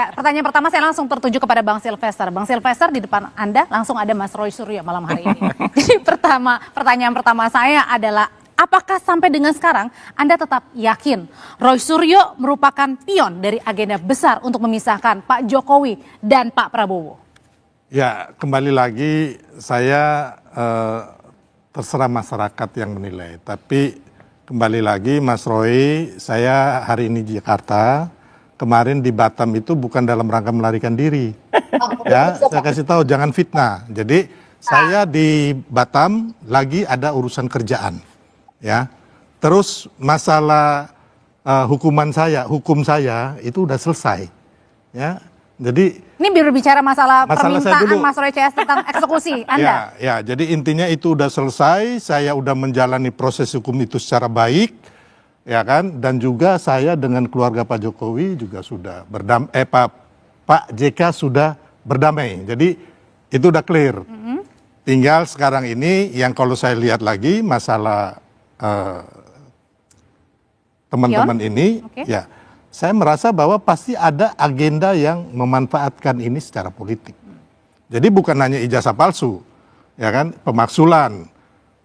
Ya, pertanyaan pertama saya langsung tertuju kepada Bang Silvester. Bang Silvester, di depan Anda langsung ada Mas Roy Suryo malam hari ini. Jadi pertanyaan pertama saya adalah, apakah sampai dengan sekarang Anda tetap yakin Roy Suryo merupakan pion dari agenda besar untuk memisahkan Pak Jokowi dan Pak Prabowo? Ya, kembali lagi saya terserah masyarakat yang menilai. Tapi kembali lagi Mas Roy, saya hari ini di Jakarta. Kemarin di Batam itu bukan dalam rangka melarikan diri. Ya, saya kasih tahu jangan fitnah. Jadi saya di Batam lagi ada urusan kerjaan. Ya. Terus masalah hukum saya itu udah selesai. Ya. Jadi ini berbicara masalah permintaan dulu, Mas Roy CS tentang eksekusi Anda. Ya, jadi intinya itu udah selesai, saya udah menjalani proses hukum itu secara baik. Ya kan, dan juga saya dengan keluarga Pak Jokowi juga sudah Pak JK sudah berdamai. Jadi itu udah clear. Tinggal sekarang ini yang kalau saya lihat lagi masalah teman-teman ini, ya saya merasa bahwa pasti ada agenda yang memanfaatkan ini secara politik. Jadi bukan hanya ijazah palsu, ya kan, pemaksulan,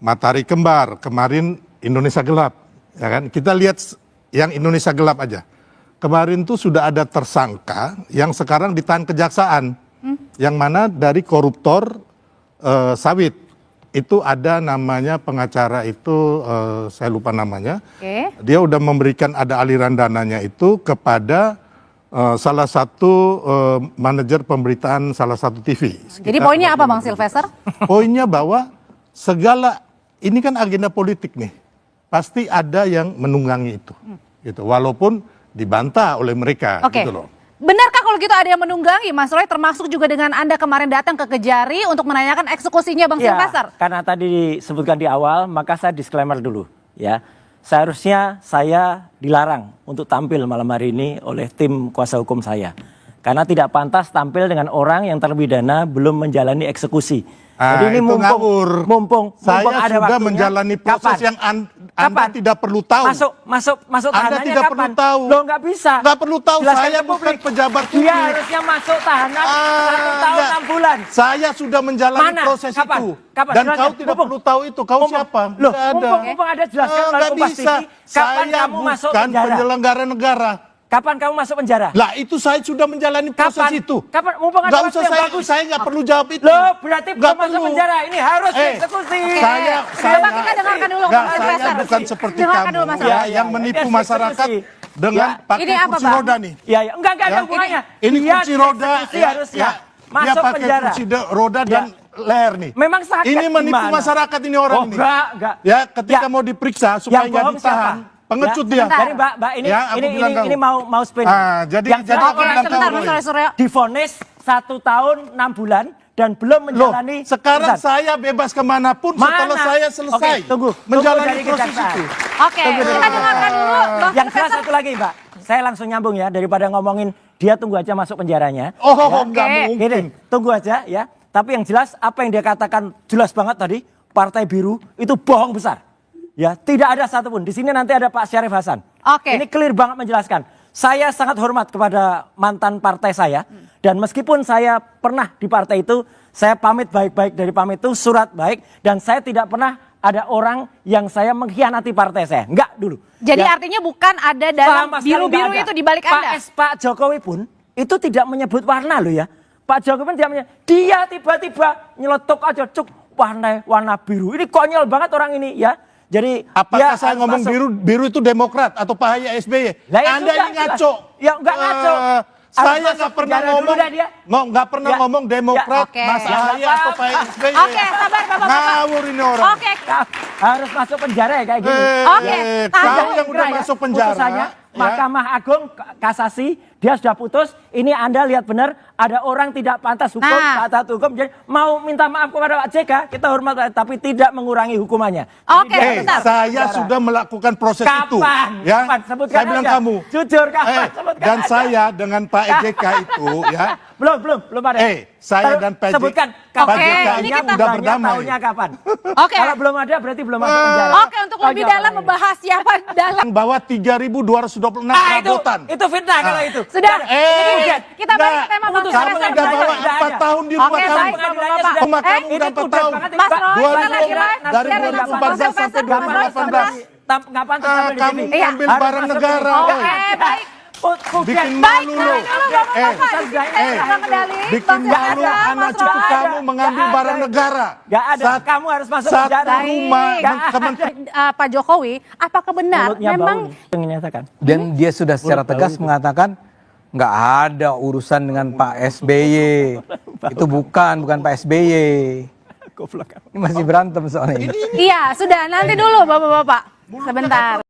matahari kembar, kemarin Indonesia gelap. Ya kan? Kita lihat yang Indonesia gelap aja. Kemarin tuh sudah ada tersangka yang sekarang ditahan kejaksaan. Yang mana dari koruptor sawit. Itu ada namanya pengacara itu, saya lupa namanya. Dia udah memberikan ada aliran dananya itu kepada salah satu manajer pemberitaan salah satu TV. Jadi poinnya apa Bang Silvester? Poinnya bahwa segala, ini kan agenda politik nih. Pasti ada yang menunggangi itu, gitu. Walaupun dibantah oleh mereka, gitu loh. Benarkah kalau gitu ada yang menunggangi, Mas Roy, termasuk juga dengan Anda kemarin datang ke Kejari untuk menanyakan eksekusinya Bang Silvester? Karena tadi disebutkan di awal, maka saya disclaimer dulu, ya. Seharusnya saya dilarang untuk tampil malam hari ini oleh tim kuasa hukum saya, karena tidak pantas tampil dengan orang yang terpidana belum menjalani eksekusi. Jadi ini mumpung saya ada sudah waktunya, menjalani proses yang Anda tidak perlu tahu. Masuk Anda tidak kapan? perlu tahu. Loh, nggak bisa. Nggak perlu tahu. Jelaskan saya bukan pejabat publik. Dia harusnya masuk tahanan 1 tahun 6 bulan. Saya sudah menjalani proses itu. Dan kau tidak perlu tahu itu. Kau siapa? Loh, mumpung ada jelaskan melalui Kompas TV. Kapan kamu masuk penjara? Saya bukan penyelenggara negara. Kapan kamu masuk penjara? Lah itu saya sudah menjalani proses itu. Kapan? Mumpung ada waktu yang bagus. Saya nggak perlu jawab itu. Loh, berarti belum masuk penjara. Ini harus eksekusi. Coba kita dengarkan dulu Mas Silvester. Saya bukan seperti kamu yang menipu masyarakat dengan pakai kursi roda nih. Iya, enggak ada hubungannya. Ini kursi roda harusnya masuk pakai penjara. Kursi roda dan leher nih. Memang sakit. Ini menipu masyarakat ini orang ini. Enggak. Ya, ketika mau diperiksa supaya nggak ditahan. Pengecut dia. Jadi Mbak ini mau spin. Jadi sebentar Mas Suryo. Divonis 1 tahun 6 bulan dan belum menjalani. Sekarang saya bebas kemanapun setelah saya selesai menjalani proses itu. Oke, kita dengarkan dulu Bang Yang jelas satu lagi Mbak, saya langsung nyambung ya, daripada ngomongin dia tunggu aja masuk penjaranya. Enggak mungkin. Tunggu aja ya. Tapi yang jelas apa yang dia katakan jelas banget tadi, Partai Biru itu bohong besar. Ya, tidak ada satupun. Di sini nanti ada Pak Syarif Hasan. Ini clear banget menjelaskan. Saya sangat hormat kepada mantan partai saya. Dan meskipun saya pernah di partai itu, saya pamit baik-baik dari pamit itu, surat baik. Dan saya tidak pernah ada orang yang saya mengkhianati partai saya. Enggak dulu. Jadi artinya bukan ada dalam biru-biru itu di balik Anda? Pak Jokowi pun itu tidak menyebut warna loh ya. Pak Jokowi pun tidak menyebut. Dia tiba-tiba nyeletuk aja, cuk, warna biru. Ini konyol banget orang ini ya. Jadi apakah saya ngomong biru itu Demokrat atau Pak SBY? Anda ini ngaco. Ya enggak ngaco. Saya nggak pernah ngomong Demokrat, Mas Ahaye atau Pak SBY. Oke, sabar Bapak. Ngawur ini orang. Oke. Harus masuk penjara ya kayak gini. Oke. Kau yang udah masuk penjara. Mahkamah Agung Kasasi dia sudah putus. Ini Anda lihat benar ada orang tidak pantas hukum, taat hukum. Jadi mau minta maaf kepada Pak JK, kita hormat tapi tidak mengurangi hukumannya. Oke, sebentar. Saya sudah melakukan proses itu. Ya, Sebutkan saya bilang aja. kamu. Jujur kapan? Sebutkan dan aja. saya dengan Pak JK itu ya. Belum ada. Saya dan Pak JK. Sebutkan Pak JK ini udah berdamai. Tahunnya kapan? Oke. Kalau belum ada berarti belum masuk penjara. Oke, untuk lebih dalam membahas siapa dalam bahwa 3.226 perabotan. Itu fitnah kalau itu. Sudah. Eh, Kita balik ke tema Bang Putus. Kamu Silvester. udah bawa 4 tahun di rumah Oke, kamu. baik, Bapak-bapak. Rumah kamu Ini udah 4 tuh tahun. banget, Mas Roy, Dua kita ribu- lagi live. dari Share 2014 Bang Silvester, sampai Bang Roy, 2018. Ngapain tuh tampil di Kamu TV? Iya. ngambil Harus barang masuk negara. ke TV. Oi. Oke, baik. Bikin Baik, malu tahan lo. dulu Bapak-Bapak. Di sini saya eh, pegang kendali. bikin Bang malu Silvester, anak Mas cucu Roy. kamu mengambil Nggak ada. barang negara. Nggak ada. Kamu harus masuk satu penjara. rumah Baik. Kementerian Pak Jokowi, apakah benar Mulutnya memang bau nih, menyatakan. Dan dia sudah secara Mulut bau tegas itu. mengatakan nggak ada urusan dengan Pak SBY. Itu bukan Pak SBY. Goblok. Ini masih berantem soalnya. iya, sudah nanti dulu Bapak-bapak. Sebentar.